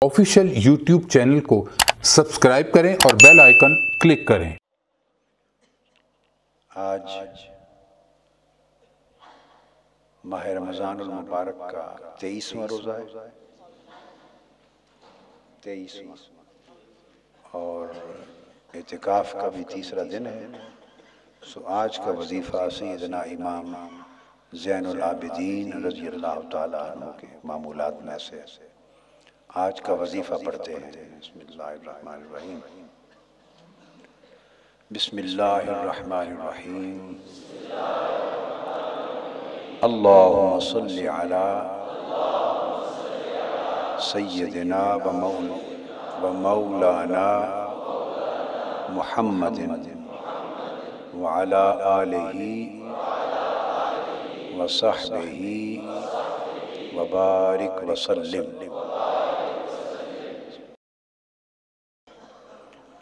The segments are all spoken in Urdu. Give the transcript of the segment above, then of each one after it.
آفیشیل یوٹیوب چینل کو سبسکرائب کریں اور بیل آئیکن کلک کریں۔ آج ماہ رمضان المبارک کا 23واں روزہ ہے، 23واں، اور اعتکاف کا بھی تیسرا دن ہے۔ آج کا وظیفہ سیدنا امام زین العابدین رضی اللہ تعالیٰ عنہ کے معمولات میں سے آج کا وظیفہ پڑھتے ہیں۔ بسم اللہ الرحمن الرحیم۔ بسم اللہ الرحمن الرحیم۔ اللہم صلی علی سیدنا و مولانا محمد وعلی آلہ وصحبہ وبارک وسلم۔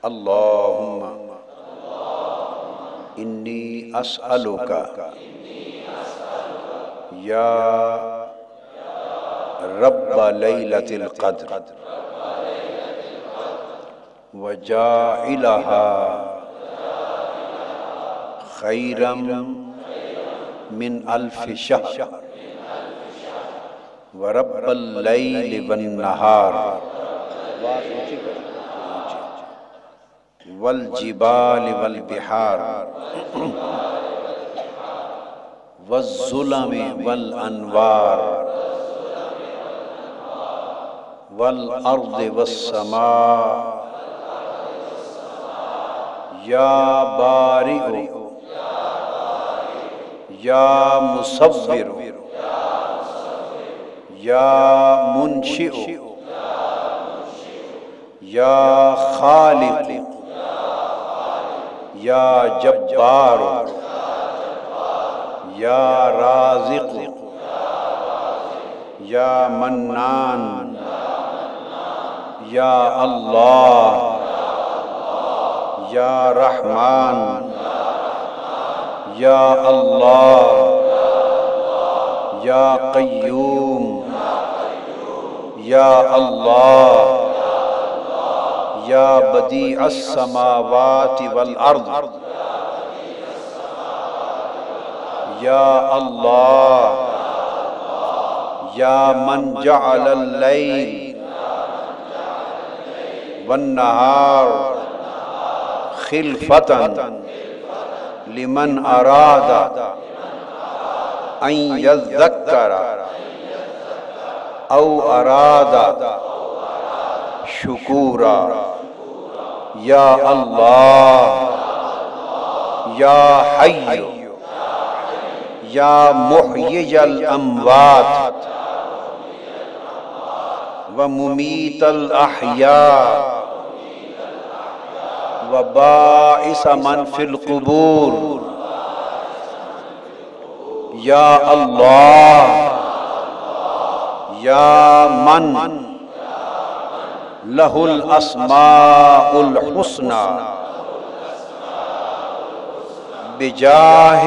اللہم انی اسألک یا رب لیلۃ القدر وجاعلہا خیرا من الف شہر ورب اللیل والنہار والجبال والبحار والظلم والانوار والارض والسماء یا بارئ یا مصور یا منشئ یا خالق یا جبار یا رازق یا منان یا اللہ یا رحمان یا اللہ یا قیوم یا اللہ یا بدیع السماوات والارض یا اللہ یا من جعل اللیل والنہار خلفتا لمن اراد ان یذکر او اراد شکورا یا اللہ یا حی یا محیی الاموات وممیت الاحیاء وباعث من فی القبور یا اللہ یا من لہ الاسماء الحسنى بجاہ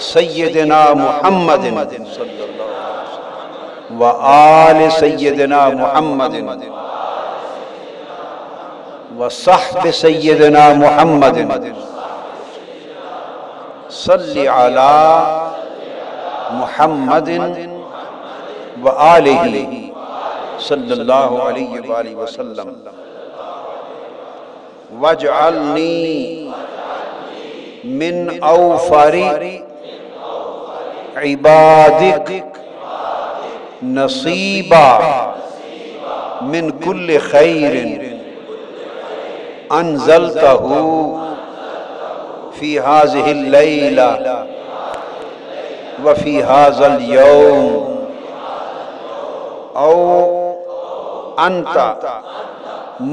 سیدنا محمد و آل سیدنا محمد و صحب سیدنا محمد صلی علی محمد و آلہ صلی اللہ علیہ وآلہ وسلم واجعلنی من اوفر عبادک نصیبا من کل خیر انزلتہ فی ہذہ اللیلہ وفی ہذا اليوم او انت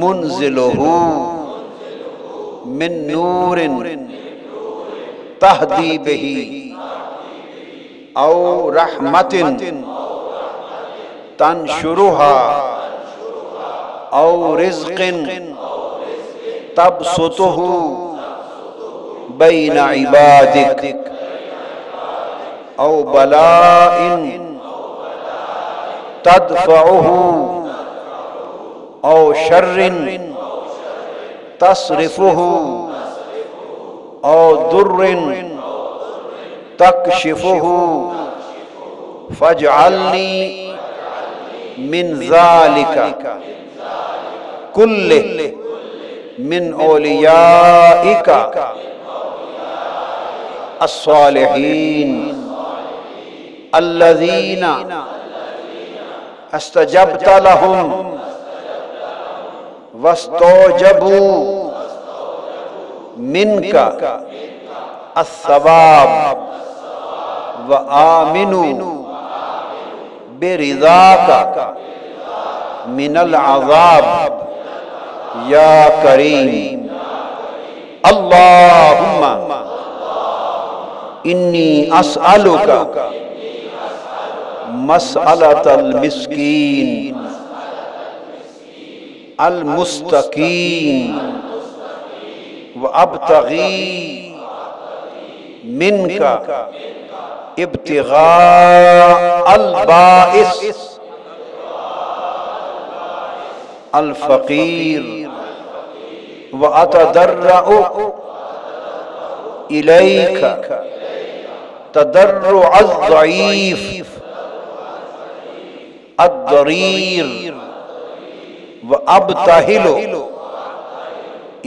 منزلہ من نور تہدی بہ او رحمت تنشرہا او رزق تبسطہ بین عبادک او بلاء تدفعہ او شر تصرفه او در تکشفه فاجعلنی من ذالک کلہ من اولیائک الصالحین الذین استجبت لهم واستوجبوا منك الثواب وآمنوا برضاك من العذاب یا کریم اللہم انی اسألک مسألة المسکین المستقیم وابتغی منک ابتغاء البائس الفقیر واتضرع الیک تضرع الضعیف الضریر وابتہل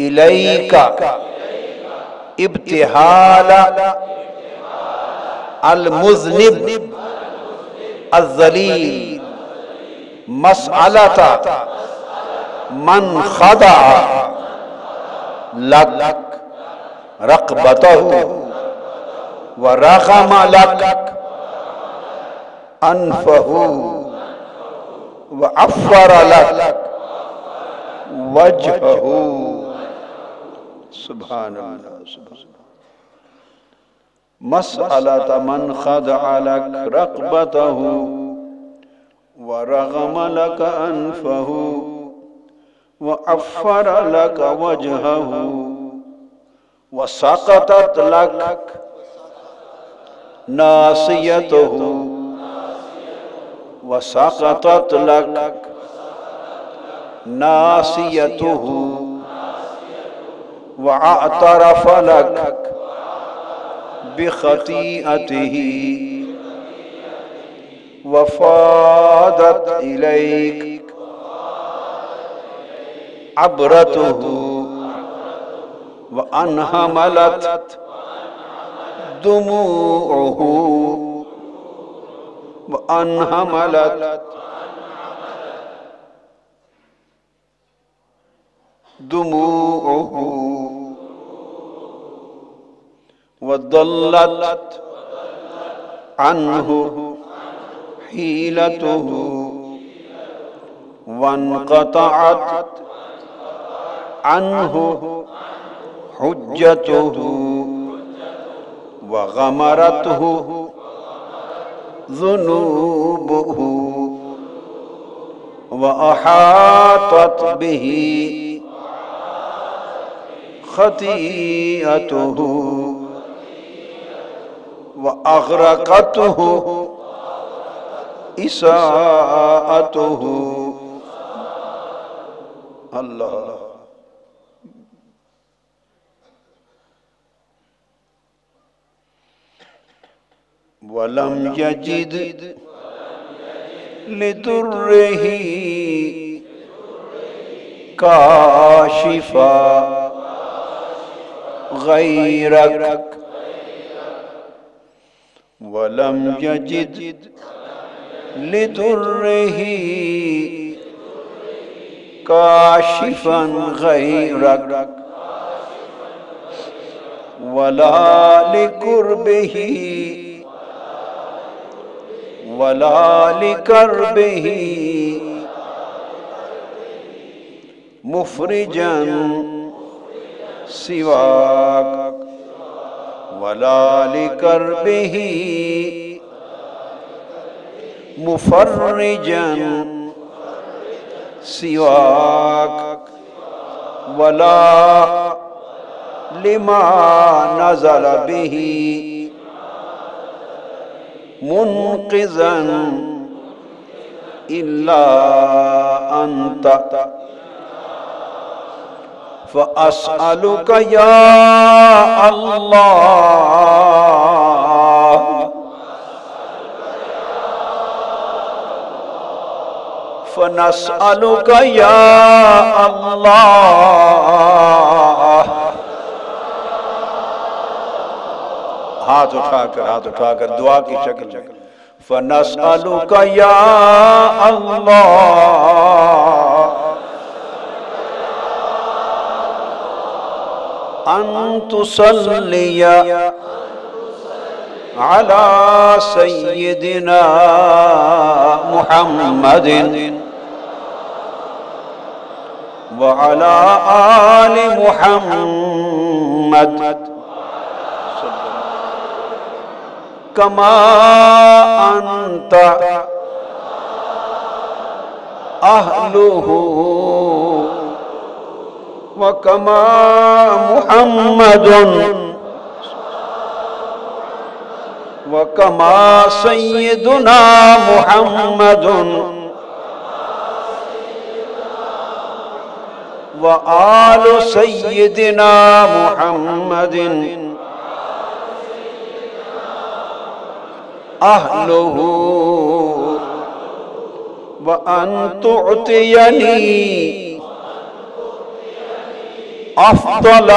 الیک ابتہال المذنب الذلیل مسألۃ من خضع لک رقبتہ ورغم لک انفہ وعفر لک وجہہ سبحان اللہ مسألۃ من خضع لک رقبتہ ورغم لک انفہ وعفر لك وجهه وسقطت لك ناصيته وسقطت لك ناصيته واعترف لك بخطيئته وفاضت إليك عبرته وانهملت دموعه وانهملت دموعه وضلت عنه حيلته وانقطعت عنه حجته وغمرته ذنوبه وأحاطت به خطيئته وأغرقته إساءته اللہ وَلَمْ يَجِدْ لِدُرِّهِ كَاشِفًا غَيْرَكَ وَلَمْ يَجِدْ لِدُرِّهِ كَاشِفًا غَيْرَكَ وَلَا لِقُرْبِهِ ولا لكربه مفرجا سواك ولا لكربه مفرجا سواك ولا لما نزل به منقذا إلا أنت فأسألك يا الله فنسألك يا الله. ہاتھ اٹھا کر دعا کی شکل میں فنسألك يا اللہ ان تصلی علی سیدنا محمد وعلى آل محمد كما أنت أهله وكما محمد وكما سيدنا محمد وآل سيدنا محمد أهله وأن تعطيني أفضل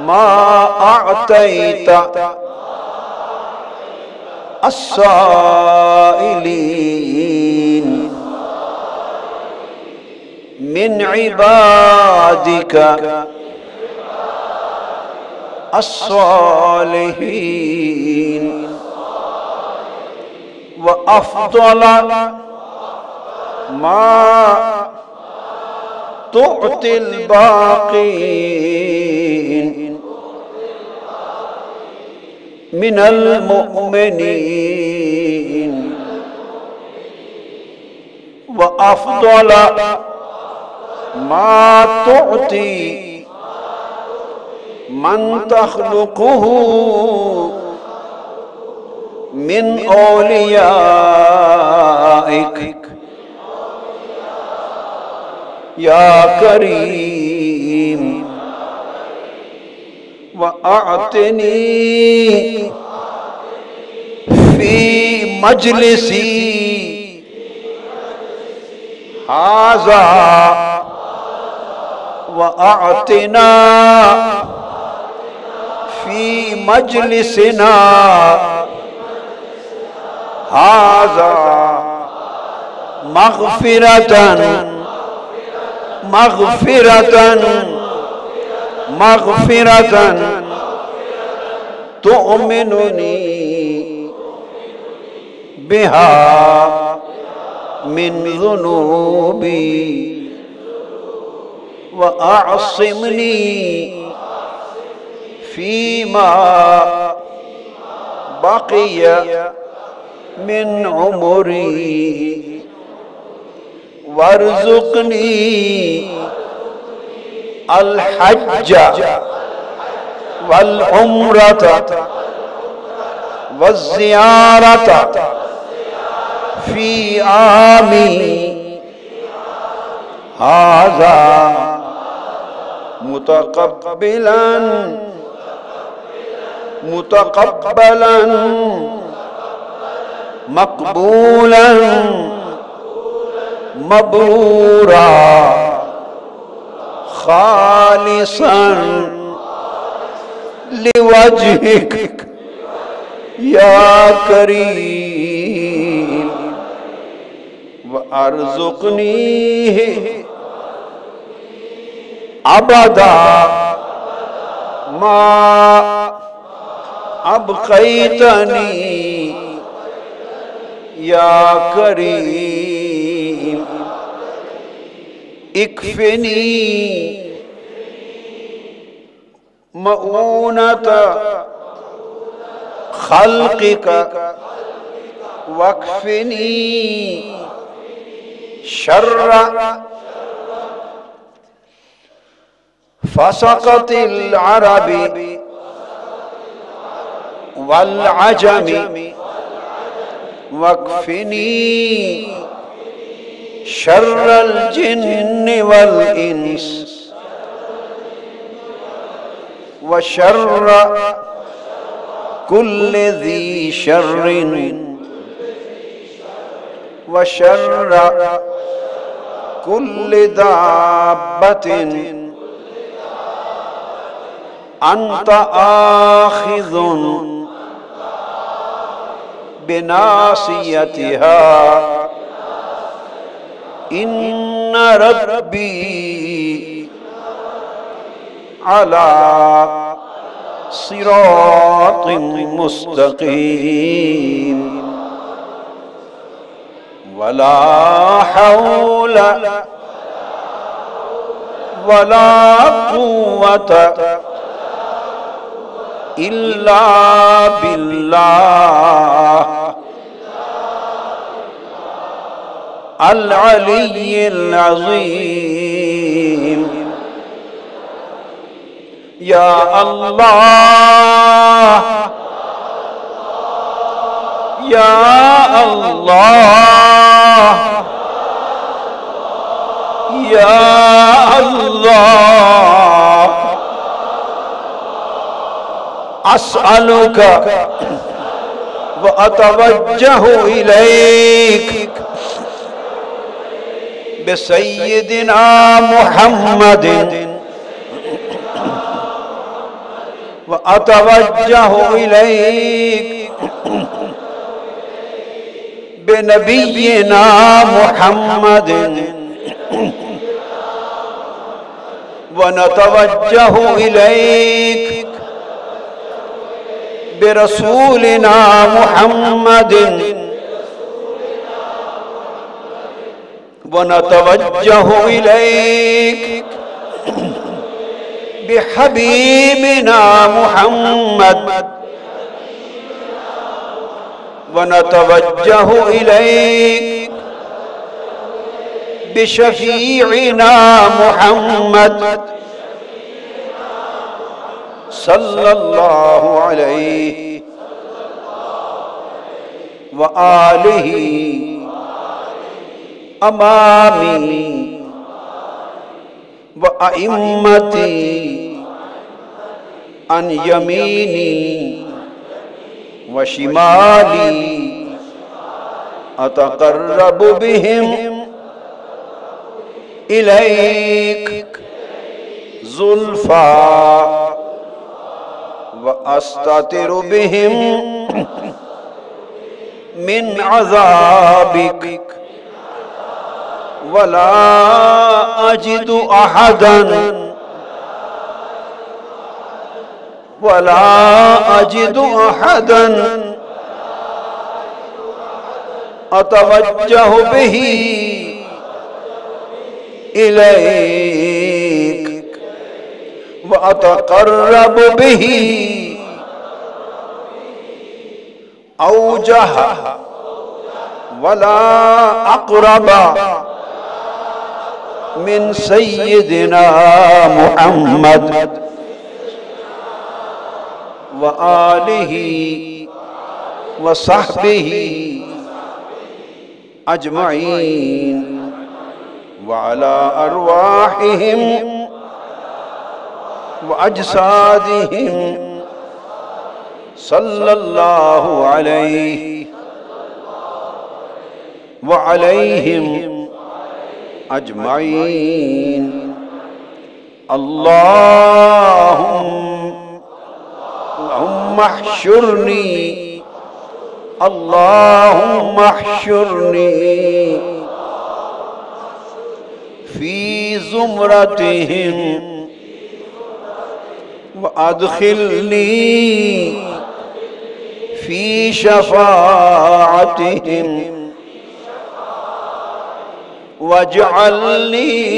ما أعطيت السائلين من عبادك الصالحين وأفضل ما تعطي الباقين من المؤمنين وأفضل ما تعطي من تخلقه من أوليائك يا كريم وأعطني في مجلسي هذا وأعطنا في مجلسنا هذا مغفرة تؤمنني بها من ذنوبي وأعصمني فيما بقي من عمري وارزقني الحج والعمرة والزيارة في عامي هذا متقبلا مقبولا مبرورا خالصا لوجهك يا كريم وارزقنيه أبدا ما أبقيتني يا كريم اكفني مؤونة خلقك واكفني شر فسقط العرب والعجم واكفني شر الجن والإنس وشر كل ذي شر وشر كل دابة أنت آخذ بناصيتها إن ربي على صراط مستقيم ولا حول ولا قوة إلا بالله العلي العظيم يا الله يا الله يا الله أسألك وأتوجه إليك بسيدنا محمد وأتوجه إليك بنبينا محمد ونتوجه إليك برسولنا محمد ونتوجه إليك بحبيبنا محمد ونتوجه إليك بشفيعنا محمد صلى الله عليه وآله أمامي وأئمتي عن يميني وشمالي أتقرب بهم إليك زلفى وأستتر بهم من عذابك ولا أجد أحدا أتوجه به إليك وأتقرب به أوجه ولا أقرب من سيدنا محمد وآله وصحبه أجمعين وعلى أرواحهم وأجسادهم صلى الله عليه وعليهم أجمعين اللهم احشرني اللهم احشرني في زمرتهم وأدخلني في شفاعتهم واجعلني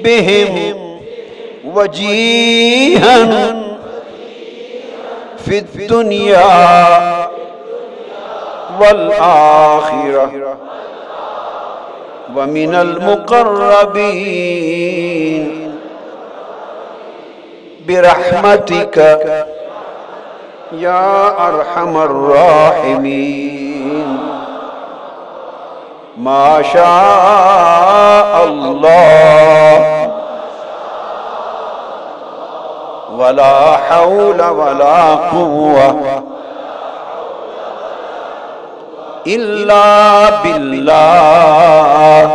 بهم وجيها في الدنيا والآخرة ومن المقربين برحمتك يا أرحم الراحمين ما شاء الله ولا حول ولا قوة إلا بالله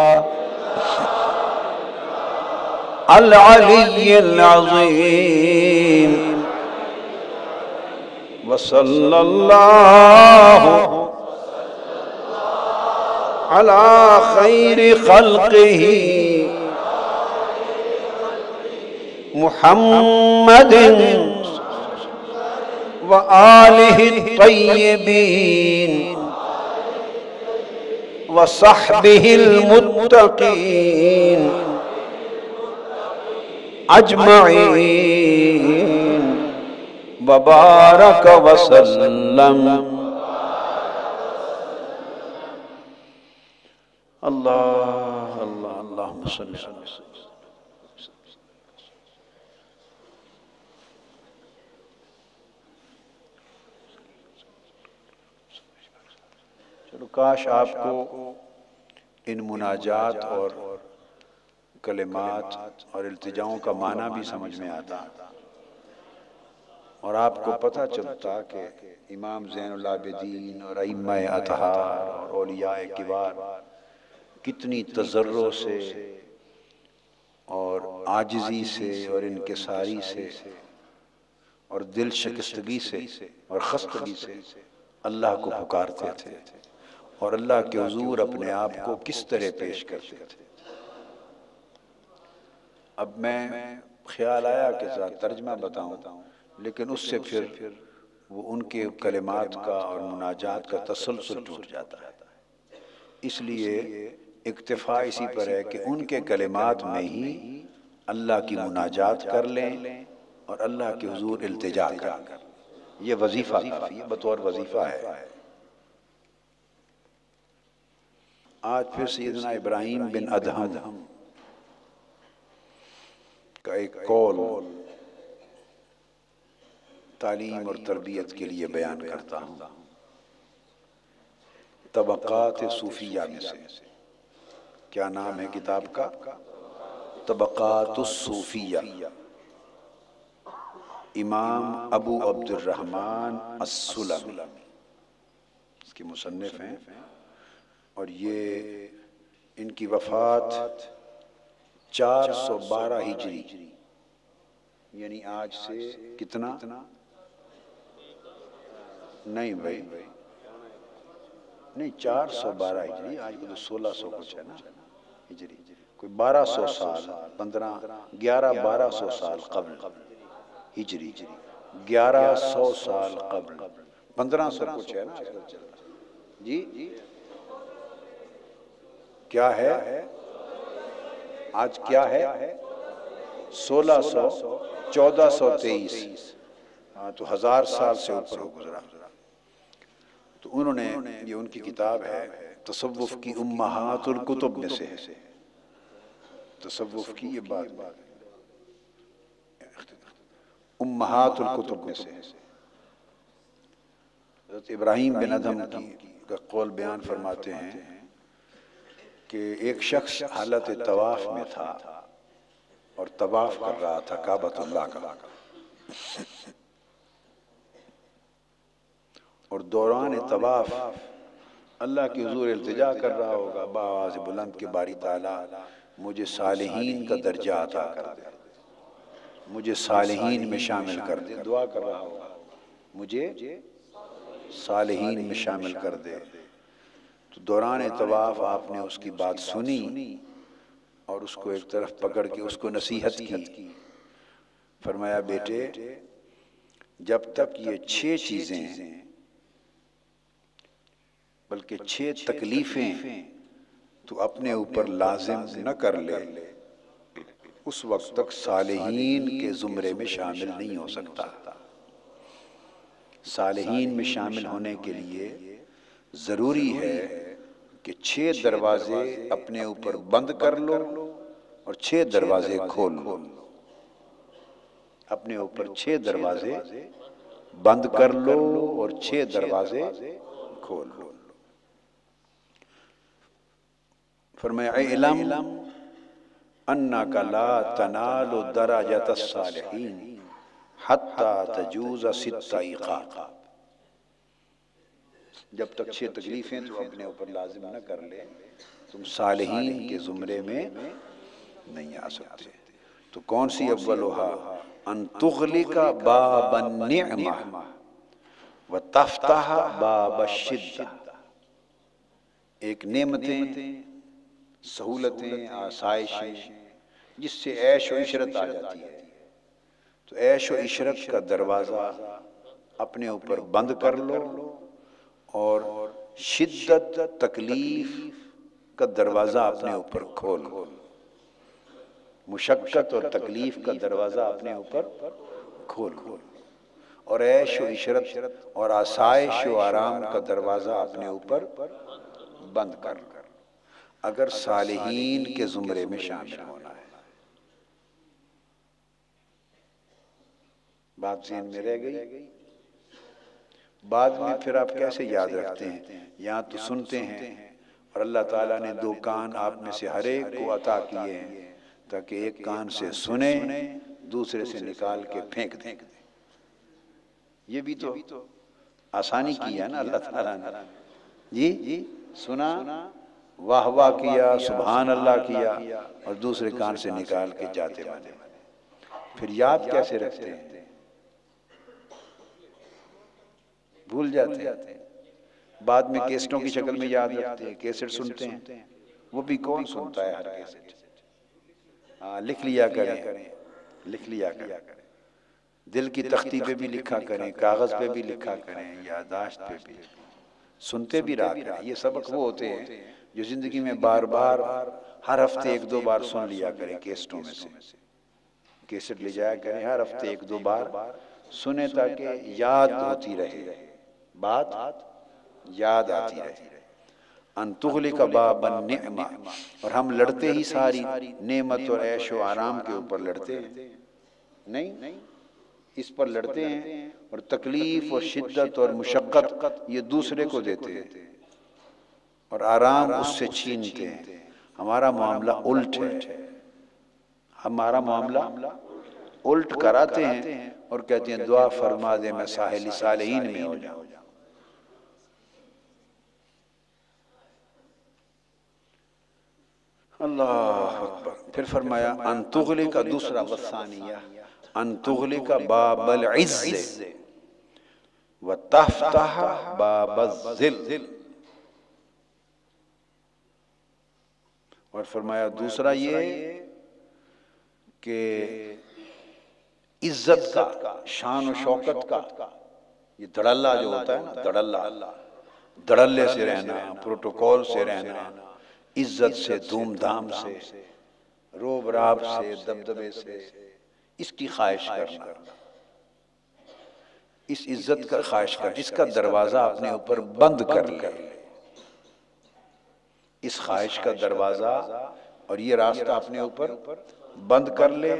العلي العظيم وصلى الله على خير خلقه محمد وآله الطيبين وصحبه المتقين أجمعين وبارك وسلم. اللہ اللہ اللہم صلی اللہ علیہ وسلم. چلو کاش آپ کو ان مناجات اور کلمات اور التجاؤں کا معنی بھی سمجھ میں آتا اور آپ کو پتہ چلتا کہ امام زین العابدین اور ائمہ اطہار اور اولیاء کبار کتنی تضرع سے اور عاجزی سے اور انکساری سے اور دل شکستگی سے اور خستگی سے اللہ کو پکارتے تھے اور اللہ کے حضور اپنے آپ کو کس طرح پیش کرتے تھے. اب میں خیال آیا کہ ذرا ترجمہ بتاؤں، لیکن اس سے پھر وہ ان کے کلمات کا اور مناجات کا تسلسل ٹوٹ جاتا ہے. اس لیے اکتفا اسی پر ہے کہ ان کے کلمات میں ہی اللہ کی مناجات کر لیں اور اللہ کے حضور التجا کریں. یہ وظیفہ کافی ہے، بطور وظیفہ ہے. آج پھر سیدنا ابراہیم بن ادہم کا ایک قول تعلیم اور تربیت کے لیے بیان کرتا ہوں. طبقات صوفیہ میں سے، کیا نام ہے کتاب کا؟ طبقات الصوفیہ. امام ابو عبد الرحمن السلمی اس کے مصنف ہیں، اور یہ ان کی وفات 412 ہجری، یعنی آج سے کتنا؟ نہیں بھائی نہیں، 412 ہجری، آج کو تو 1600 کچھ ہے نا ہجری، کوئی 1200 سال 1200 سال قبل ہجری، 1100 سال قبل 1500 کچھ ہے نا جی. کیا ہے آج؟ کیا ہے 1600 1423. ہاں تو 1000 سال سے اوپر ہو گزرا. تو انہوں نے، یہ ان کی کتاب ہے، تصوف کی امہات الکتب میں سے ہے. تصوف کی یہ بات امہات الکتب میں سے ہے. حضرت ابراہیم بن ادہم کا قول بیان فرماتے ہیں کہ ایک شخص حالت طواف میں تھا اور طواف کر رہا تھا کعبۃ اللہ کا، اور دوران طواف اللہ کی حضور التجا کر رہا ہوگا بآواز بلند کہ باری تعالیٰ مجھے صالحین کا درجہ عطا کر دے، مجھے صالحین میں شامل کر دے. دعا کر رہا ہوگا مجھے صالحین میں شامل کر دے. تو دوران طواف آپ نے اس کی بات سنی اور اس کو ایک طرف پکڑ کے اس کو نصیحت کی. فرمایا بیٹے، جب تک یہ 6 چیزیں بلکہ 6 تکلیفیں تو اپنے اوپر لازم نہ کر لے، اس وقت تک صالحین کے زمرے میں شامل نہیں ہو سکتا. صالحین میں شامل ہونے کے لیے ضروری ہے کہ 6 دروازے اپنے اوپر بند کر لو اور 6 دروازے کھول لو. اپنے اوپر 6 دروازے بند کر لو اور 6 دروازے کھول لو. فرمایا اعلم انک لا تنال درجۃ الصالحین حتی تجوز ست عقاب، جب تک 6 تکلیفیں تو اپنے اوپر لازم نہ کر لے تم صالحین کے زمرے میں نہیں آ سکتے۔ تو کون سی اولھا؟ ان تغلق باب النعمہ وتفتح باب الشدہ، ایک نعمتیں، سہولتیں، آسائشیں جس سے عیش و عشرت آ جاتی ہے، تو عیش و عشرت کا دروازہ اپنے اوپر بند کر لو، اور شدت تکلیف کا دروازہ اپنے اوپر کھولو، مشقت اور تکلیف کا دروازہ اپنے اوپر کھولو، اور عیش و عشرت اور آسائش و آرام کا دروازہ اپنے اوپر بند کر لو، اگر صالحین کے زمرے میں شامل ہونا ہے۔ بات ذہن میں رہ گئی؟ بعد میں پھر آپ کیسے یاد رکھتے ہیں؟ یہاں تو سنتے ہیں، اور اللہ تعالیٰ نے 2 کان آپ میں سے ہر ایک کو عطا کیے ہیں تاکہ ایک کان سے سنیں، دوسرے سے نکال کے پھینک دیں۔ یہ بھی تو آسانی کی ہے نا اللہ تعالیٰ نے، جی سنا، واہ واہ کیا، سبحان اللہ کیا، اور دوسرے کان سے نکال کے جاتے بنے۔ پھر یاد کیسے رکھتے ہیں؟ بھول جاتے ہیں، بعد میں کیسٹوں کی شکل میں یاد رکھتے ہیں، کیسٹ سنتے ہیں، وہ بھی کون سنتا ہے ہر کیسٹ؟ لکھ لیا کریں، لکھ لیا کریں، دل کی تختی پہ بھی لکھا کریں، کاغذ پہ بھی لکھا کریں، یادداشت پہ بھی، سنتے بھی رہا کریں۔ یہ سبق وہ ہوتے ہیں جو زندگی میں بار بار ہر ہفتے 1-2 بار سن لیا کریں کیسٹوں میں سے، کیسٹ لے جایا کریں، ہر ہفتے 1-2 بار سنیں تاکہ یاد ہوتی رہے، بات یاد آتی رہے۔ ان تغلق باب النعمہ، اور ہم لڑتے ہی ساری نعمت اور عیش و آرام کے اوپر لڑتے ہیں نہیں، اس پر لڑتے ہیں، اور تکلیف اور شدت اور مشقت یہ دوسرے کو دیتے ہیں، اور آرام اس سے چھینتے ہیں۔ ہمارا معاملہ الٹ ہے، ہمارا معاملہ الٹ کراتے ہیں اور کہتے ہیں دعا فرما دے میں ساحل صالحین میں ہو جاؤں۔ اللہ اکبر۔ پھر فرمایا ان تغلق، دوسرا والثانیہ، ان تغلق باب العز وتفتح باب الذل، اور فرمایا دوسرا یہ کہ عزت کا، شان و شوکت کا، یہ دھڑلہ جو ہوتا ہے نا، دھڑلہ، دھڑلے سے رہنا، پروٹوکول سے رہنا، عزت سے، دھوم دھام سے، روب راب سے، دبدبے سے، اس کی خواہش کرنا، اس عزت کا خواہش کرنا، اس کا دروازہ اپنے اوپر بند کر لے، اس خواہش کا دروازہ اور یہ راستہ اپنے اوپر بند کر لے،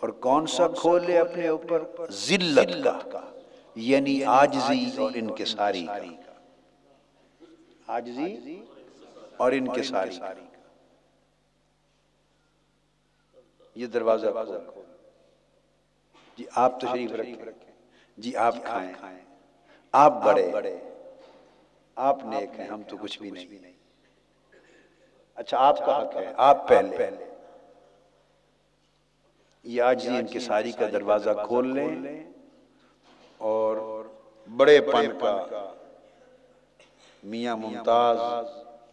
اور کون سا کھول لے اپنے اوپر؟ ذلت کا، یعنی عاجزی اور انکساری کا، عاجزی اور انکساری کا، یہ دروازہ کھول۔ جی آپ تشریف رکھیں، جی آپ کھائیں، آپ بڑے، آپ نیک ہیں، ہم تو کچھ بھی نہیں۔ اچھا آپ کا حق ہے، آپ پہلے، یہ عاجزی انکساری کا دروازہ کھول لیں، اور بڑے پن کا میاں ممتاز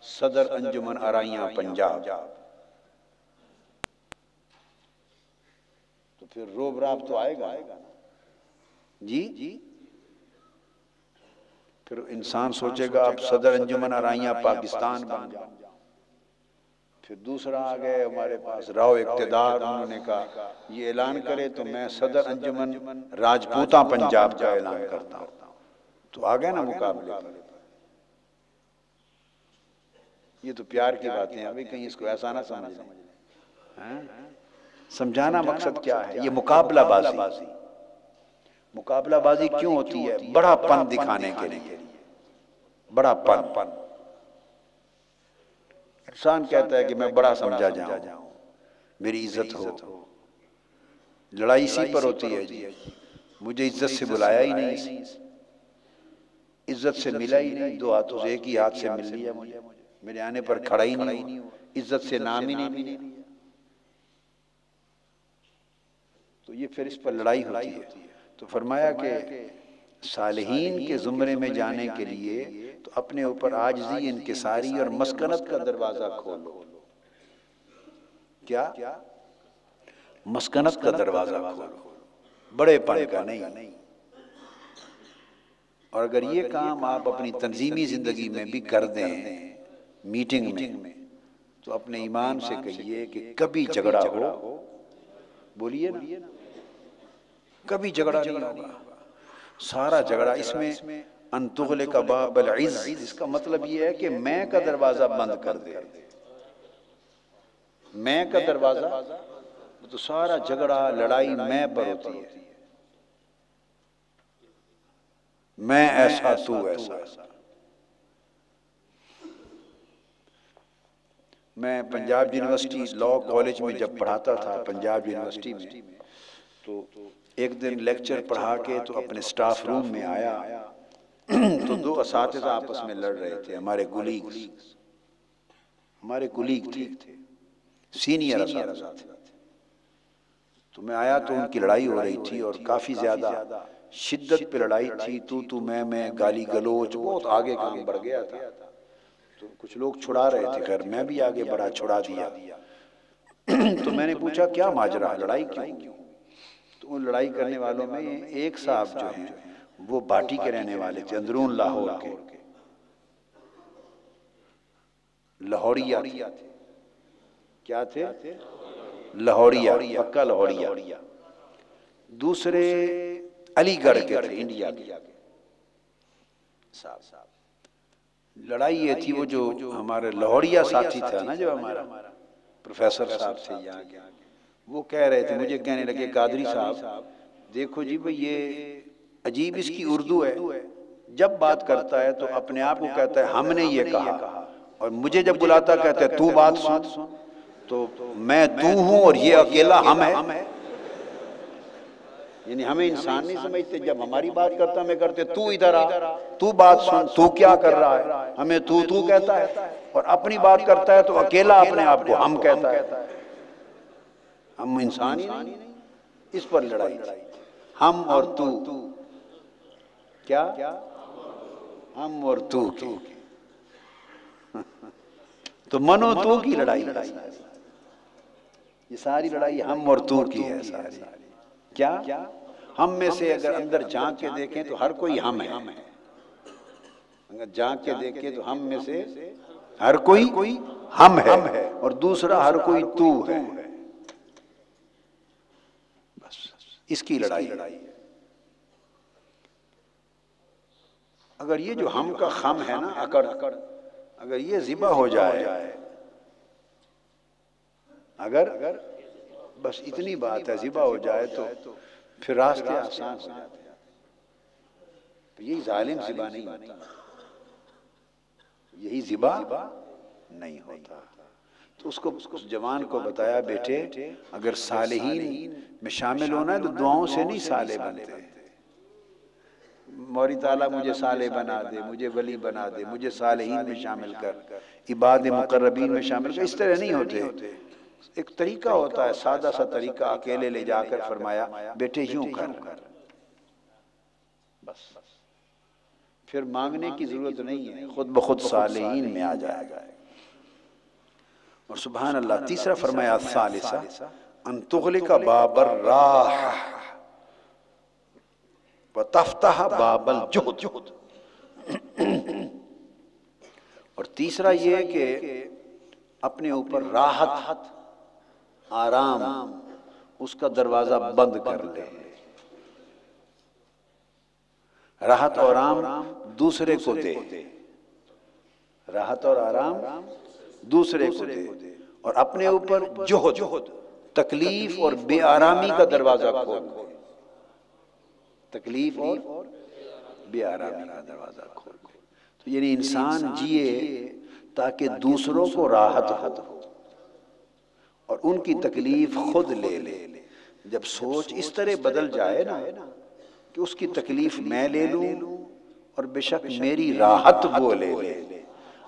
صدر انجمن آرائیاں پنجاب، تو پھر روب راب تو آئے گا جی، پھر انسان سوچے گا اب صدر انجمن آرائیاں پاکستان بن جاؤں۔ پھر دوسرا آ گئے ہمارے پاس راؤ اقتدار، انہوں نے کہا یہ اعلان کرے تو میں صدر انجمن راجپوتاں پنجاب کا اعلان کرتا ہوں، تو آ گئے نا مقابلے پر۔ یہ تو پیار کی باتیں ہیں، ابھی کہیں اس کو ایسا نہ سمجھ لیں۔ سمجھانا مقصد کیا ہے؟ یہ مقابلہ بازی، مقابلہ بازی کیوں ہوتی ہے؟ بڑا پن دکھانے کے لیے، بڑا پن۔ انسان کہتا ہے کہ میں بڑا سمجھا جاؤں، میری عزت ہو، لڑائی اسی پر ہوتی ہے جی، مجھے عزت سے بلایا ہی نہیں، عزت سے ملا ہی نہیں، دو ہاتھوں سے ایک ہی ہاتھ سے مل لیا مجھے، میرے آنے پر کھڑا ہی نہیں ہوا، عزت سے نام ہی نہیں لیا۔ تو یہ پھر اس پر لڑائی ہوتی ہے۔ تو فرمایا کہ صالحین کے زمرے میں جانے کے لیے تو اپنے اوپر عاجزی، انکساری اور مسکنت کا دروازہ کھولو۔ کیا؟ مسکنت کا دروازہ کھولو، بڑے پن کا نہیں۔ اور اگر یہ کام آپ اپنی تنظیمی زندگی میں بھی کر دیں، میٹنگ میں، تو اپنے ایمان سے کہیے کہ کبھی جھگڑا ہو، بولیے نا، کبھی جھگڑا نہیں ہوگا۔ سارا جھگڑا اس میں ان تغلق باب العز، اس کا مطلب یہ ہے کہ میں کا دروازہ بند کر دے، میں کا دروازہ، تو سارا جھگڑا لڑائی میں پر ہوتی ہے، میں ایسا تو ایسا۔ میں پنجاب یونیورسٹی لاء کالج میں جب پڑھاتا تھا، پنجاب یونیورسٹی میں، تو ایک دن لیکچر پڑھا کے تو اپنے سٹاف روم میں آیا تو دو اساتذہ آپس میں لڑ رہے تھے، ہمارے کولیگ تھے، سینئر اساتذہ تھے۔ تو میں آیا تو ان کی لڑائی ہو رہی تھی اور کافی زیادہ شدت پہ لڑائی تھی، تو میں گالی گلوچ، بہت آگے کام بڑھ گیا تھا۔ تو کچھ لوگ چھڑا رہے تھے، خیر میں بھی آگے بڑھا، چھڑا دیا۔ تو میں نے پوچھا کیا ماجرا ہے، لڑائی کیوں؟ تو ان لڑائی کرنے والوں میں ایک صاحب جو ہیں وہ باٹی کے رہنے والے تھے، اندرون لاہور کے، لاہوریہ تھے۔ کیا تھے؟ لاہوریہ، پکا لاہوریہ۔ دوسرے علی گڑھ کے تھے، انڈیا کے صاحب۔ لڑائی یہ تھی، وہ جو ہمارے لاہوریہ ساتھی تھا نا، جو ہمارا پروفیسر صاحب تھے یہاں کے، وہ کہہ رہے تھے، مجھے کہنے لگے قادری صاحب دیکھو جی بھئی یہ عجیب اس کی اردو ہے، جب بات کرتا ہے تو اپنے آپ کو کہتا ہے ہم نے یہ کہا، اور مجھے جب بلاتا کہتا ہے تو بات سن، تو میں تو ہوں اور یہ اکیلا ہم ہے۔ یعنی ہمیں انسان نہیں سمجھتے، جب ہماری بات کرتا ہمیں کرتے تو ادھر آ، تو بات سن، تو کیا کر رہا ہے، ہمیں تو کہتا ہے، اور اپنی بات کرتا ہے تو اکیلا اپنے آپ کو ہم کہتا ہے۔ ہم انسان ہی نہیں، اس پر لڑائی تھی، ہم اور تو، کیا؟ ہم اور تو کی، تو منو تو کی لڑائی ہے، یہ ساری لڑائی ہم اور تو کی ہے ساری۔ کیا؟ ہم میں سے اگر اندر جھانک کے دیکھیں تو ہر کوئی ہم ہے، اگر جھانک کے دیکھیں تو ہم میں سے ہر کوئی ہم ہے، اور دوسرا ہر کوئی تو ہے، بس اس کی لڑائی ہے۔ اگر یہ جو ہم کا خم ہے نا، اکڑ، اگر یہ ذبح ہو جائے، اگر بس اتنی بات ہے، ذبح ہو جائے تو پھر راستے آسان ہو جاتے ہیں۔ یہی ظالم ذبح نہیں ہوتا، یہی ذبح نہیں ہوتا۔ تو اس جوان کو بتایا، بیٹے اگر صالحین میں شامل ہونا ہے تو دعاؤں سے نہیں صالح بنتے۔ موری تعالیٰ مجھے صالح بنا دے، مجھے ولی بنا دے، مجھے صالحین میں شامل کر، عباد مقربین میں شامل کر، اس طرح نہیں ہوتے۔ ایک طریقہ ہوتا ہے، سادہ سا طریقہ، اکیلے لے جا کر فرمایا بیٹے یوں کر، بس پھر مانگنے کی ضرورت نہیں ہے، خود بخود صالحین میں آ جائے گا۔ اور سبحان اللہ، تیسرا فرمایا الثالثہ ان تغلق باب الراح وتفتح باب الجہد۔ اور تیسرا یہ کہ اپنے اوپر راحت، آرام، اس کا دروازہ بند کر لے۔ راحت اور آرام دوسرے کو دے، راحت اور آرام دوسرے کو دے، اور اپنے اوپر جہد، تکلیف اور بے آرامی کا دروازہ کھول دے، تکلیف اور بے آرامی کا دروازہ کھول دے۔ تو یعنی انسان جیے تاکہ دوسروں کو راحت ہو اور ان کی تکلیف خود لے لے۔ جب سوچ اس طرح بدل جائے نا کہ اس کی تکلیف میں لے لوں اور بے شک میری راحت وہ لے لے.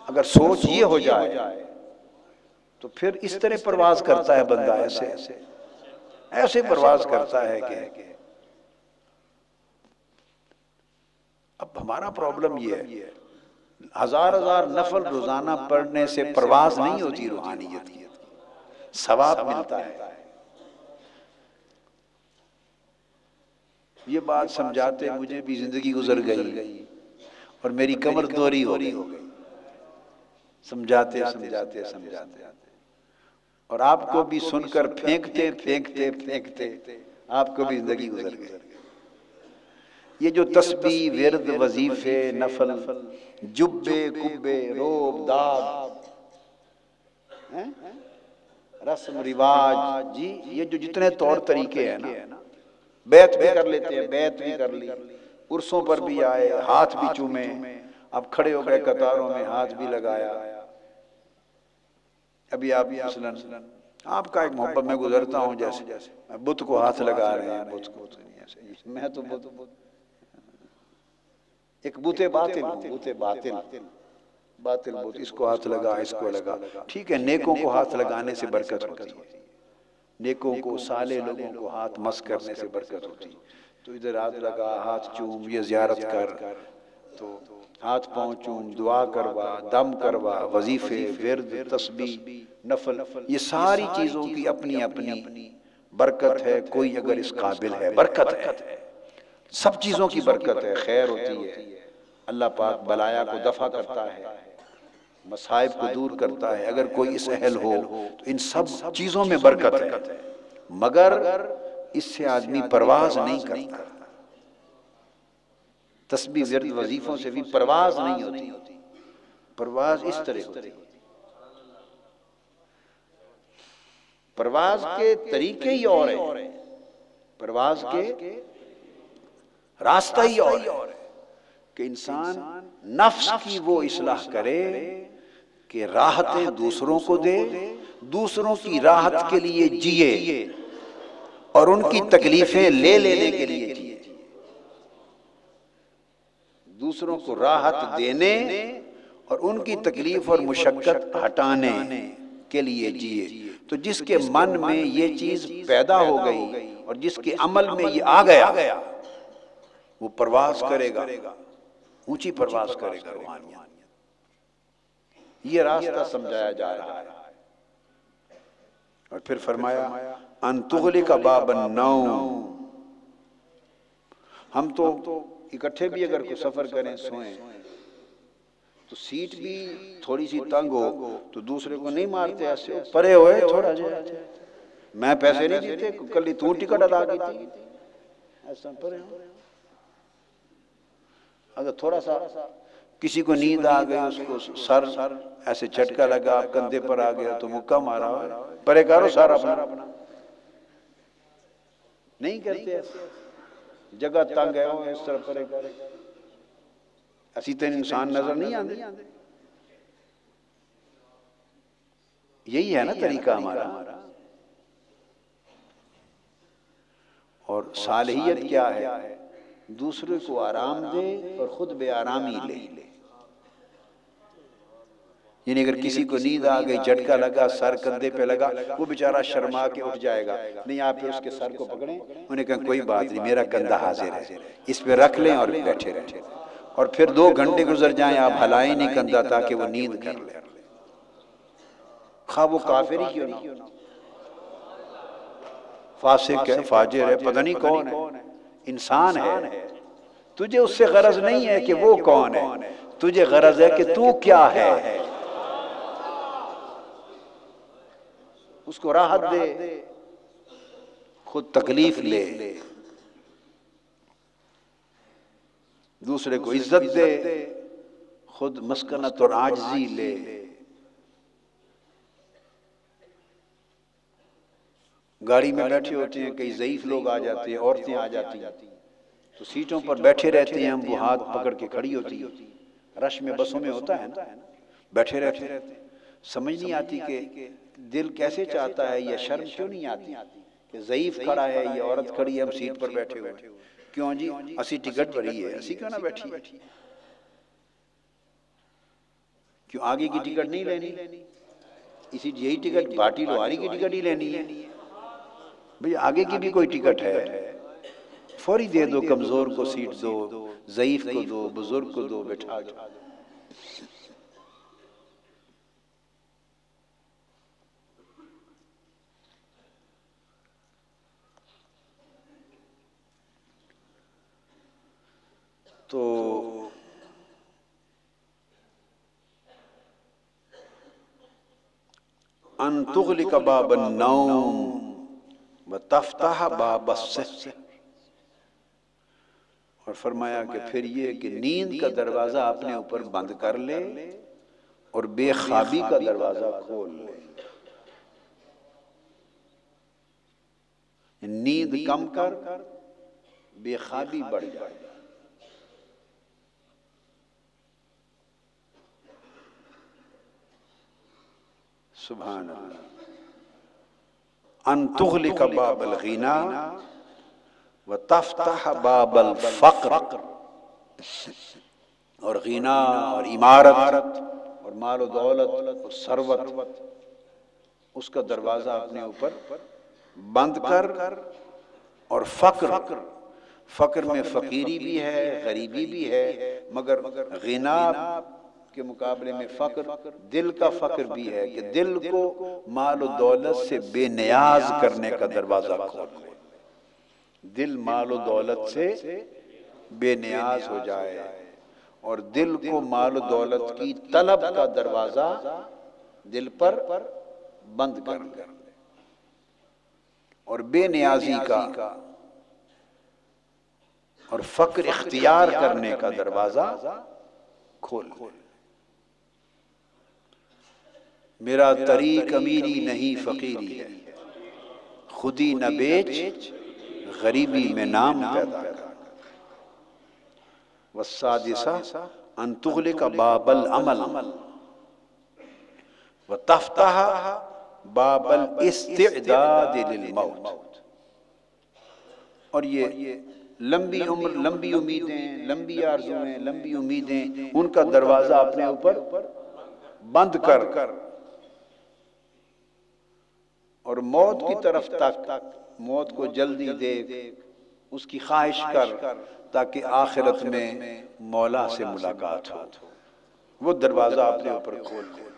اگر سوچ یہ ہو جائے تو پھر اس طرح پرواز کرتا ہے بندہ، ایسے پرواز کرتا ہے کہ اب ہمارا پرابلم یہ ہے، ہزار نفل روزانہ پڑھنے سے پرواز نہیں ہوتی روحانیت کی، ثواب ملتا ہے. یہ بات سمجھاتے مجھے بھی زندگی گزر گئی اور میری کمر دوری ہو گئی، سمجھاتے اور آپ کو بھی سن کر پھینکتے آپ کو بھی زندگی گزر گئی. یہ جو تسبیح، ورد، وظیفے، نفل، جبے، کبے، روب، داد، رسم رواج، جی یہ جو جتنے طور طریقے ہیں نا، بیعت بھی کر لیتے ہیں، بیعت بھی کر لی، عرسوں پر بھی آئے، ہاتھ بھی چومے، اب کھڑے ہو گئے قطاروں میں، ہاتھ بھی لگایا. ابھی آپ مثلاً آپ کا ایک محبت میں گزرتا ہوں، جیسے بت کو ہاتھ لگا رہے ہیں، بت کو میں تو ایک بت باطل ہوں، باطل بت، اس کو ہاتھ لگا، اس کو لگا. ٹھیک ہے، نیکوں کو ہاتھ لگانے سے برکت ہوتی ہے، نیکوں کو، صالح لوگوں کو ہاتھ مس کرنے سے برکت ہوتی. تو ادھر ہاتھ لگا، ہاتھ چوم، یہ زیارت کر، تو ہاتھ پاؤں چوم، دعا کروا، دم کروا، وظیفے، ورد، تسبیح، نفل، یہ ساری چیزوں کی اپنی اپنی برکت ہے. کوئی اگر اس قابل ہے، برکت ہے، سب چیزوں کی برکت ہے، خیر ہوتی ہے. اللہ پاک بلایا کو دفع کرتا ہے، مصائب کو دور کرتا ہے. اگر کوئی اس اہل ہو تو ان سب چیزوں میں برکت ہے، مگر اس سے آدمی پرواز نہیں کرتا. تسبیح، ورد، وظیفوں سے بھی پرواز نہیں ہوتی. پرواز اس طرح ہوتی ہے، پرواز کے طریقے ہی اور ہیں، پرواز کے راستہ ہی اور ہے کہ انسان نفس کی وہ اصلاح کرے کہ راحتیں دوسروں کو دے، دوسروں کی راحت کے لیے جیے اور ان کی تکلیفیں لے لینے کے لیے جیے. دوسروں کو راحت دینے اور ان کی تکلیف اور مشقت ہٹانے کے لیے جیے. تو جس کے من میں یہ چیز پیدا ہو گئی اور جس کے عمل میں یہ آ گیا، وہ پرواز کرے گا، اونچی پرواز کرے گا روحانیت. یہ راستہ سمجھایا جا رہا ہے. اور پھر فرمایا ان تغلق باب النوم. ہم تو اکٹھے بھی اگر کوئی سفر کریں، سوئیں، تو سیٹ بھی تھوڑی سی تنگ ہو تو دوسرے کو نہیں مارتے، ایسے پرے ہوئے تھوڑا جائے، میں پیسے نہیں دیتے، کلی تو ٹکٹ ادا کی تھی، ایسا پرے ہو. اگر تھوڑا سا کسی کو نیند آ گئی، اس کو سر ایسے جھٹکا لگا، آپ کندھے پر آ گیا تو مکہ مارا ہوا، پرے کرو سارا اپنا. نہیں کرتے ایسے، جگہ تنگ ہے وہ اس طرح پرے کرے. اسی طرح انسان نظر نہیں آتے. یہی ہے نا طریقہ ہمارا. اور صالحیت کیا ہے؟ دوسرے کو آرام دے اور خود بے آرامی لے. یعنی اگر کسی کو نیند آ گئی، جھٹکا لگا، سر کندھے پہ لگا، وہ بیچارہ شرما کے اٹھ جائے گا. نہیں، آپ پھر اس کے سر کو پکڑیں، انہیں کہیں کوئی بات نہیں، میرا کندھا حاضر ہے، اس پہ رکھ لیں اور بیٹھے رہیں. اور پھر 2 گھنٹے گزر جائیں، آپ ہلائیں نہیں کندھا تاکہ وہ نیند کر لے، خواہ وہ کافر ہی کیوں نہ ہو، فاسق ہے، فاجر ہے، پتہ نہیں کون ہے، انسان ہے. تجھے اس سے غرض نہیں ہے کہ وہ کون ہے، تجھے غرض ہے کہ تو کیا ہے. اس کو راحت دے، خود تکلیف لے، دوسرے کو عزت دے، خود مسکنت اور عاجزی لے. گاڑی میں بیٹھے ہوتے ہیں، کئی ضعیف لوگ آ جاتے ہیں، عورتیں آ جاتی ہیں، تو سیٹوں پر بیٹھے رہتے ہیں، ہم وہ ہاتھ پکڑ کے کھڑی ہوتی ہیں. رش میں بسوں میں ہوتا ہے نا، بیٹھے رہتے ہیں. سمجھ نہیں آتی کہ دل کیسے چاہتا ہے، یا شرم کیوں نہیں آتی کہ ضعیف کھڑا ہے، یہ عورت کھڑی ہے، ہم سیٹ پر بیٹھے ہوئے. کیوں جی اسی ٹکٹ بھری ہے، اسی کیوں نہ بیٹھی؟ کیوں آگے کی ٹکٹ نہیں لینی؟ اسی یہی ٹکٹ بھاٹی لوہاری کی ٹکٹ ہی لینی ہے؟ بھئی آگے کی بھی کوئی ٹکٹ ہے، فوری دے دو، کمزور کو سیٹ دو، ضعیف کو دو، بزرگ کو دو، بٹھا دو۔ تو ان تغلق باب النوم وتفتح باب السحر، اور فرمایا کہ پھر یہ کہ نیند کا دروازہ اپنے اوپر بند کر لے اور بے خوابی کا دروازہ کھول لے۔ نیند کم کر، بے خوابی بڑھ جائے۔ سبحان اللہ۔ ان تغلق باب الغنا وتفتح باب الفقر، اور غنا اور عمارت اور مال و دولت اور ثروت، اس کا دروازہ اپنے اوپر بند کر، اور فقر میں فقیری بھی ہے، غریبی بھی ہے، مگر غنا کے مقابلے میں فقر، دل کا فقر بھی ہے کہ دل کو مال و دولت سے بے نیاز کرنے کا دروازہ کھول لے۔ دل مال و دولت سے بے نیاز ہو جائے، اور دل کو مال و دولت کی طلب کا دروازہ دل پر بند کر لے، اور بے نیازی کا اور فقر اختیار کرنے کا دروازہ کھول لے۔ میرا طریق امیری نہیں فقیری ہے، خودی نہ بیچ غریبی میں نام پیدا کر۔ والسادسہ ان تغلق باب العمل وتفتح باب الاستعداد للموت، اور یہ لمبی عمر، لمبی امیدیں، لمبی آرزویں، لمبی امیدیں، ان کا دروازہ اپنے اوپر بند کر، اور موت کی طرف تک، موت کو جلدی دیکھ، اس کی خواہش کر، تاکہ آخرت میں مولا سے ملاقات ہو۔ وہ دروازہ اپنے اوپر کھول لے،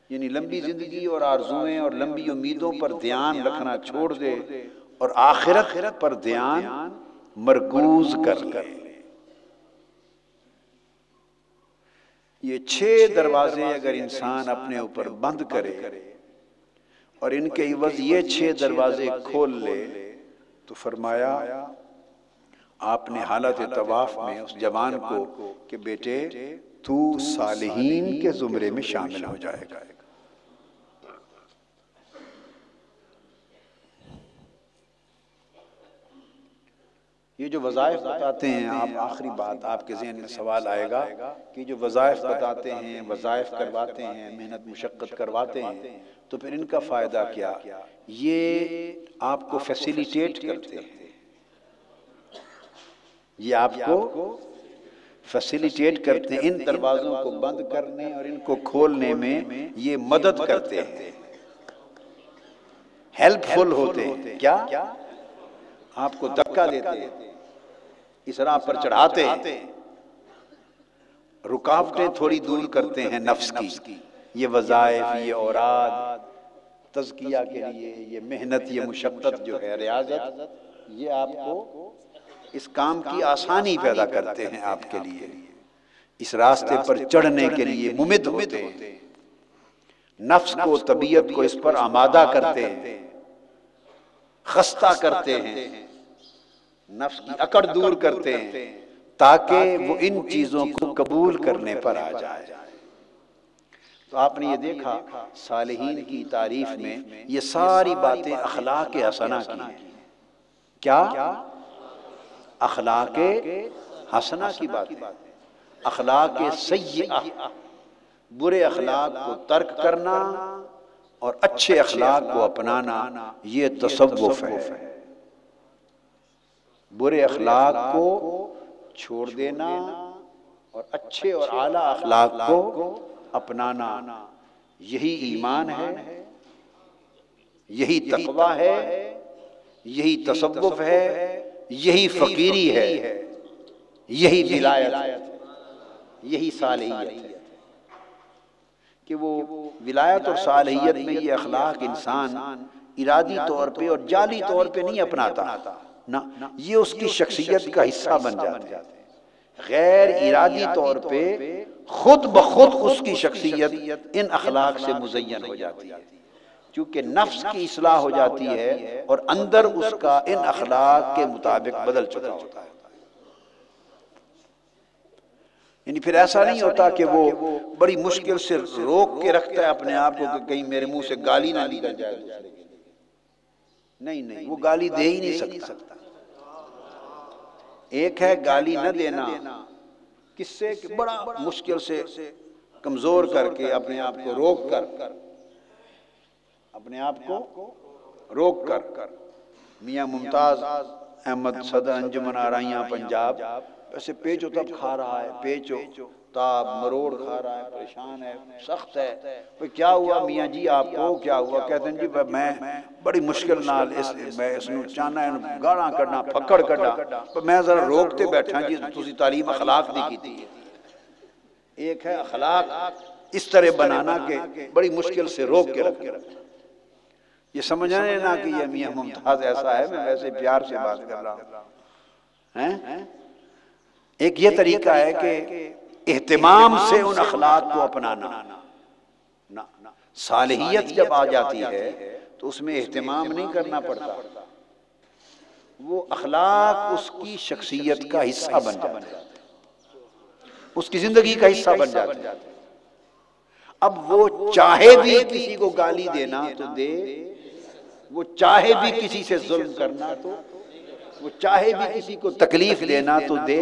یعنی لمبی زندگی اور آرزویں اور لمبی امیدوں پر دھیان رکھنا چھوڑ دے، اور آخرت پر دھیان مرکوز کر لے۔ یہ 6 دروازے اگر انسان اپنے اوپر بند کرے اور ان کے عوض یہ 6 دروازے کھول لے، تو فرمایا آپ نے حالت طواف میں اس جوان کو کہ بیٹے تو صالحین کے زمرے میں شامل ہو جائے گا۔ یہ جو وظائف بتاتے ہیں، آپ آخری بات آپ کے ذہن میں سوال آئے گا کہ جو وظائف بتاتے ہیں، وظائف کرواتے ہیں، محنت مشقت کرواتے ہیں، تو پھر ان کا فائدہ کیا؟ یہ آپ کو فیسیلیٹیٹ کرتے ہیں، یہ آپ کو فیسیلیٹیٹ کرتے ہیں، ان دروازوں کو بند کرنے اور ان کو کھولنے میں یہ مدد کرتے ہیں، ہیلپ فل ہوتے ہیں۔ کیا؟ آپ کو دھکا دیتے ہیں، اس راہ پر چڑھاتے ہیں، رکاوٹیں تھوڑی دور کرتے ہیں نفس کی۔ یہ وظائف، یہ اوراد تزکیہ کے لیے، یہ محنت، یہ مشقت جو ہے، ریاضت، یہ آپ کو اس کام کی آسانی پیدا کرتے ہیں، آپ کے لیے اس راستے پر چڑھنے کے لیے ممد ہوتے ہیں، نفس کو، طبیعت کو اس پر آمادہ کرتے ہیں، خستہ کرتے ہیں، نفس کی اکڑ دور کرتے ہیں، تاکہ وہ ان چیزوں کو قبول کرنے پر آ جائے۔ تو آپ نے یہ دیکھا صالحین کی تعریف میں یہ ساری باتیں اخلاق حسنہ کی ہیں۔ کیا؟ اخلاق حسنہ کی باتیں، اخلاق سیئہ، برے اخلاق کو ترک کرنا اور اچھے اخلاق کو اپنانا، یہ تصوف ہے۔ برے اخلاق کو چھوڑ دینا اور اچھے اور اعلیٰ اخلاق کو اپنانا، یہی ایمان ہے، یہی تقویٰ ہے، یہی تصوف ہے، یہی فقیری ہے، یہی ولایت ہے، یہی صالحیت ہے کہ وہ ولایت اور صالحیت میں یہ اخلاق انسان ارادی طور پہ اور جعلی طور پہ نہیں اپناتا، نہ یہ اس کی شخصیت کا حصہ بن جاتے ہیں، غیر ارادی طور پہ خود بخود اس کی شخصیت ان اخلاق سے مزین ہو جاتی ہے، کیونکہ نفس کی اصلاح ہو جاتی ہے اور اندر اس کا ان اخلاق کے مطابق بدل چکا ہوتا ہے۔ یعنی پھر ایسا نہیں ہوتا کہ وہ بڑی مشکل سے روک کے رکھتا ہے اپنے آپ کو کہ کہیں میرے منہ سے گالی نہ نکل جائے دوسرے کے لیے، نہیں، وہ گالی دے ہی نہیں سکتا۔ ایک ہے گالی نہ دینا، کس سے کہ بڑا مشکل سے کمزور کر کے اپنے آپ کو روک کر میاں ممتاز احمد صدر انجمن آرائیاں پنجاب ایسے پیچ و تاب کھا رہا ہے، پیچ و تاب مروڑ کھا رہا ہے، پریشان ہے، سخت ہے، کیا ہوا میاں جی آپ کو کیا ہوا؟ کہتے ہیں جی میں بڑی مشکل نال میں اس نو چاہنا ہے گاڑاں کڈنا پھکڑ کڈا، میں ذرا روکتے بیٹھا جی تسی تعلیم اخلاق دی کی تھی۔ ایک ہے اخلاق اس طرح بنانا کہ بڑی مشکل سے روک کے رکھنا، یہ سمجھنا نا کہ یہ میاں ممتاز ایسا ہے، میں ویسے پیار سے بات کر رہا ہوں۔ ایک یہ طریقہ ہے کہ اہتمام سے ان اخلاق کو اپنانا، صالحیت جب آ جاتی ہے تو اس میں اہتمام نہیں کرنا پڑتا، وہ اخلاق اس کی شخصیت کا حصہ بن جاتے ہیں، اس کی زندگی کا حصہ بن جاتے ہیں۔ اب وہ چاہے بھی کسی کو گالی دینا تو دے، وہ چاہے بھی کسی سے ظلم کرنا تو، وہ چاہے بھی کسی کو تکلیف دینا تو دے،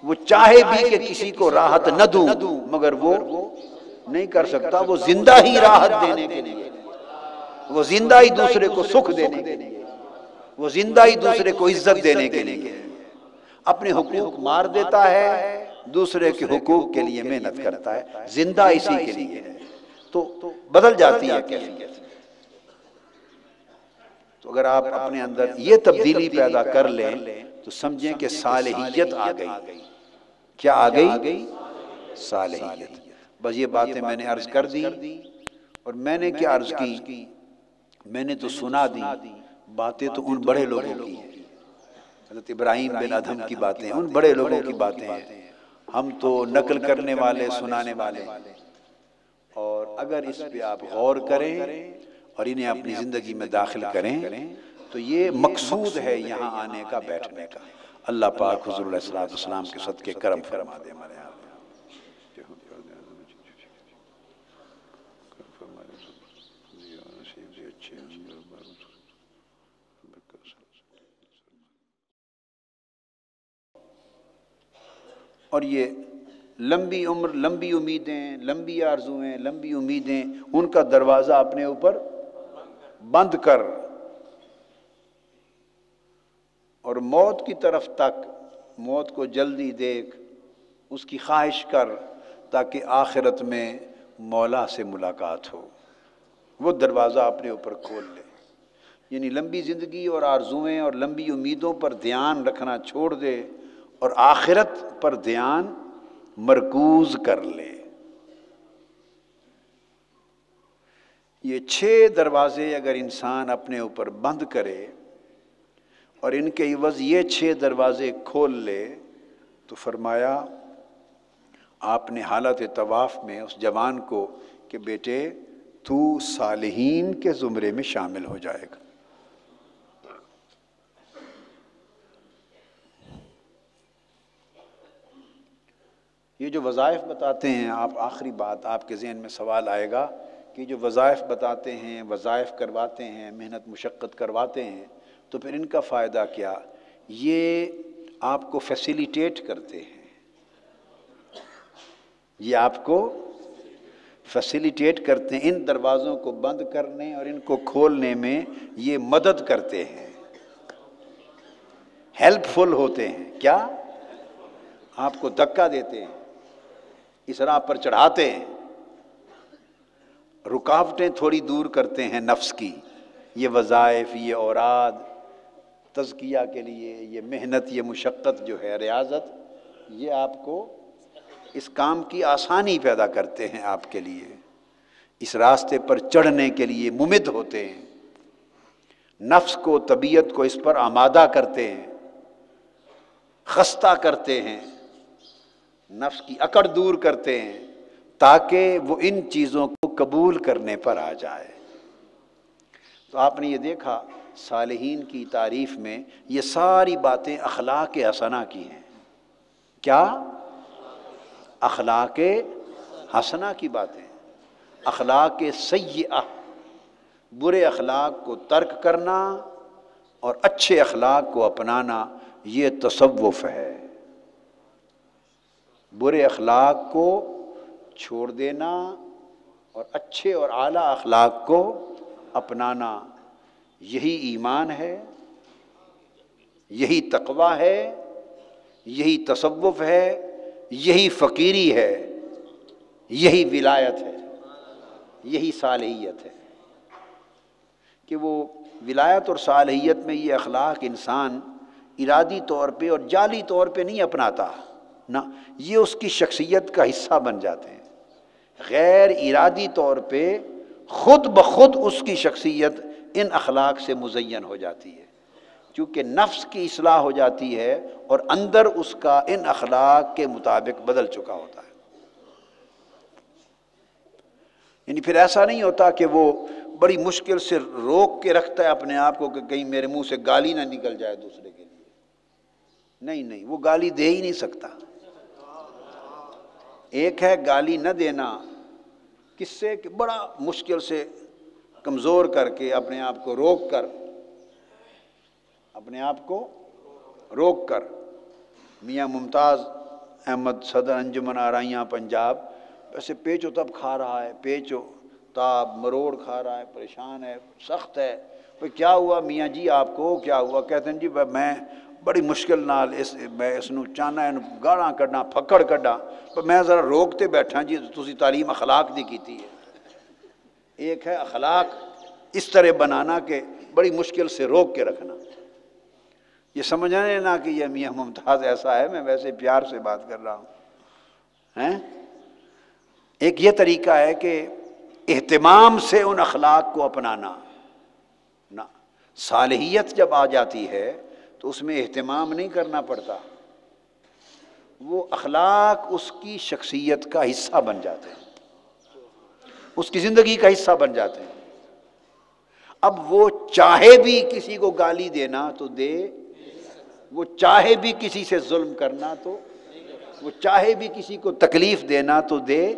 وہ چاہے بھی کہ کسی کو راحت نہ دوں مگر وہ نہیں کر سکتا، وہ زندہ ہی راحت دینے کے لیے، وہ زندہ ہی دوسرے کو سکھ دینے کے لیے، وہ زندہ ہی دوسرے کو عزت دینے کے لیے اپنے حقوق مار دیتا ہے، دوسرے کے حقوق کے لیے محنت کرتا ہے، زندہ اسی کے لیے ہے، تو بدل جاتی ہے کیفیت۔ تو اگر آپ اپنے اندر یہ تبدیلی پیدا کر لیں تو سمجھیں کہ صالحیت آ گئی۔ کیا آ گئی؟ صالحیت۔ بس یہ باتیں میں نے عرض کر دی، اور میں نے کیا عرض کی، میں نے تو سنا دی، باتیں تو ان بڑے لوگوں کی ہیں، حضرت ابراہیم بن ادھم کی باتیں ان بڑے لوگوں کی باتیں ہیں، ہم تو نقل کرنے والے، سنانے والے، اور اگر اس پہ آپ غور کریں اور انہیں اپنی زندگی میں داخل کریں تو یہ مقصود ہے یہاں آنے کا، بیٹھنے کا۔ اللہ پاک حضور علیہ السلام کے صدقے کرم فرما دے ہمارے یہاں۔ اور یہ لمبی عمر، لمبی امیدیں، لمبی آرزویں، لمبی امیدیں، ان کا دروازہ اپنے اوپر بند کر اور موت کی طرف تک، موت کو جلدی دیکھ، اس کی خواہش کر تاکہ آخرت میں مولا سے ملاقات ہو، وہ دروازہ اپنے اوپر کھول لے۔ یعنی لمبی زندگی اور آرزویں اور لمبی امیدوں پر دھیان رکھنا چھوڑ دے اور آخرت پر دھیان مرکوز کر لے۔ یہ 6 دروازے اگر انسان اپنے اوپر بند کرے اور ان کے عوض یہ 6 دروازے کھول لے تو فرمایا آپ نے حالت طواف میں اس جوان کو کہ بیٹے تو صالحین کے زمرے میں شامل ہو جائے گا۔ یہ جو وظائف بتاتے ہیں آپ، آخری بات آپ کے ذہن میں سوال آئے گا کہ جو وظائف بتاتے ہیں، وظائف کرواتے ہیں، محنت مشقت کرواتے ہیں، تو پھر ان کا فائدہ کیا؟ یہ آپ کو فیسیلیٹیٹ کرتے ہیں، یہ آپ کو فیسیلیٹیٹ کرتے ہیں، ان دروازوں کو بند کرنے اور ان کو کھولنے میں یہ مدد کرتے ہیں۔ ہیلپ فل ہوتے ہیں، کیا آپ کو دھکا دیتے ہیں، اس راہ پر چڑھاتے ہیں، رکاوٹیں تھوڑی دور کرتے ہیں نفس کی. یہ وظائف، یہ اوراد تزکیہ کے لیے، یہ محنت، یہ مشقت جو ہے، ریاضت، یہ آپ کو اس کام کی آسانی پیدا کرتے ہیں، آپ کے لیے اس راستے پر چڑھنے کے لیے ممد ہوتے ہیں، نفس کو، طبیعت کو اس پر آمادہ کرتے ہیں، خستہ کرتے ہیں، نفس کی اکڑ دور کرتے ہیں تاکہ وہ ان چیزوں کو قبول کرنے پر آ جائے. تو آپ نے یہ دیکھا صالحین کی تعریف میں یہ ساری باتیں اخلاق حسنہ کی ہیں. کیا؟ اخلاق حسنہ کی باتیں. اخلاق سیئہ، برے اخلاق کو ترک کرنا اور اچھے اخلاق کو اپنانا، یہ تصوف ہے. برے اخلاق کو چھوڑ دینا اور اچھے اور اعلیٰ اخلاق کو اپنانا، یہی ایمان ہے، یہی تقوی ہے، یہی تصوف ہے، یہی فقیری ہے، یہی ولایت ہے، یہی صالحیت ہے. کہ وہ ولایت اور صالحیت میں یہ اخلاق انسان ارادی طور پہ اور جعلی طور پہ نہیں اپناتا، نہ، یہ اس کی شخصیت کا حصہ بن جاتے ہیں. غیر ارادی طور پہ خود بخود اس کی شخصیت ان اخلاق سے مزین ہو جاتی ہے، کیونکہ نفس کی اصلاح ہو جاتی ہے اور اندر اس کا ان اخلاق کے مطابق بدل چکا ہوتا ہے. یعنی پھر ایسا نہیں ہوتا کہ وہ بڑی مشکل سے روک کے رکھتا ہے اپنے آپ کو کہ کہیں میرے منہ سے گالی نہ نکل جائے دوسرے کے لیے. نہیں، وہ گالی دے ہی نہیں سکتا. ایک ہے گالی نہ دینا، کس سے؟ کہ بڑا مشکل سے کمزور کر کے اپنے آپ کو روک کر، اپنے آپ کو روک کر. میاں ممتاز احمد صدر انجمن آرائیاں پنجاب ایسے پیچ و تاب کھا رہا ہے، پیچ و تاب مروڑ کھا رہا ہے، پریشان ہے، سخت ہے. بھئی کیا ہوا میاں جی آپ کو، کیا ہوا؟ کہتے ہیں جی میں بڑی مشکل نال اس نو چاہنا گالاں کڈنا، پھکڑ کڈا، پر میں ذرا روکتے بیٹھا جی تسی تعلیم اخلاق دی کیتی ہے. ایک ہے اخلاق اس طرح بنانا کہ بڑی مشکل سے روک کے رکھنا. یہ سمجھنا نہ کہ یہ میاں ممتاز ایسا ہے، میں ویسے پیار سے بات کر رہا ہوں. ایک یہ طریقہ ہے کہ اہتمام سے ان اخلاق کو اپنانا. نہ، صالحیت جب آ جاتی ہے تو اس میں اہتمام نہیں کرنا پڑتا، وہ اخلاق اس کی شخصیت کا حصہ بن جاتے ہیں، اس کی زندگی کا حصہ بن جاتے ہیں. اب وہ چاہے بھی کسی کو گالی دینا تو دے، وہ چاہے بھی کسی سے ظلم کرنا تو، وہ چاہے بھی کسی کو تکلیف دینا تو دے،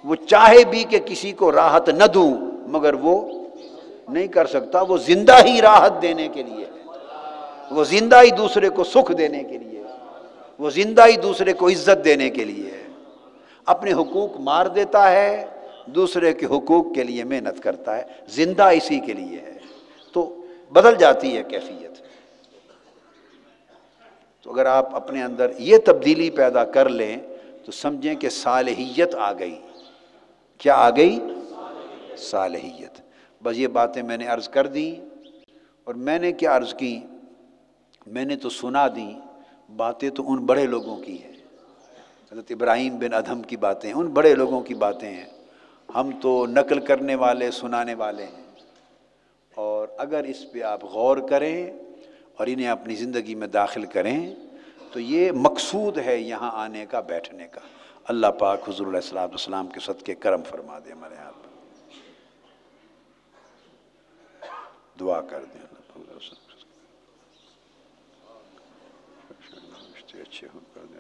وہ چاہے بھی کہ کسی کو راحت نہ دوں مگر وہ نہیں کر سکتا. وہ زندہ ہی راحت دینے کے لیے ہے، وہ زندہ ہی دوسرے کو سکھ دینے کے لیے ہے، وہ زندہ ہی دوسرے کو عزت دینے کے لیے ہے. اپنے حقوق مار دیتا ہے، دوسرے کے حقوق کے لیے محنت کرتا ہے، زندہ اسی کے لیے ہے. تو بدل جاتی ہے کیفیت. تو اگر آپ اپنے اندر یہ تبدیلی پیدا کر لیں تو سمجھیں کہ صالحیت آ گئی. کیا آ گئی؟ صالحیت. بس یہ باتیں میں نے عرض کر دی. اور میں نے کیا عرض کی؟ میں نے تو سنا دی باتیں، تو ان بڑے لوگوں کی ہیں. حضرت ابراہیم بن ادھم کی باتیں ان بڑے لوگوں کی باتیں ہیں. ہم تو نقل کرنے والے، سنانے والے ہیں. اور اگر اس پہ آپ غور کریں اور انہیں اپنی زندگی میں داخل کریں تو یہ مقصود ہے یہاں آنے کا، بیٹھنے کا. اللہ پاک حضور علیہ الصلوۃ والسلام کے صدقے کرم فرما دے ہمارے یہاں پر. دعا کر دیں. اچھے ہو کر دیں،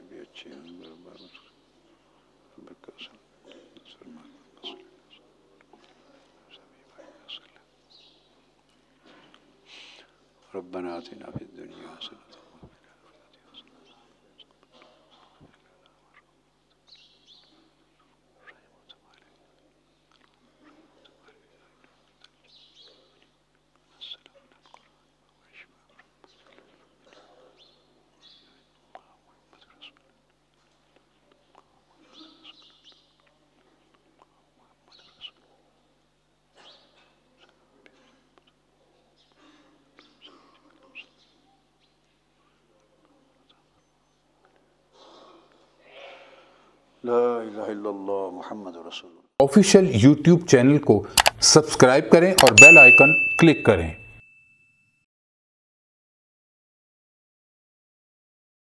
بھی اچھے ربنا آتنا فی الدنیا حسنۃ لا الہ الا اللہ محمد رسول اللہ۔ آفیشیل یوٹیوب چینل کو سبسکرائب کریں اور بیل آئیکن کلک کریں۔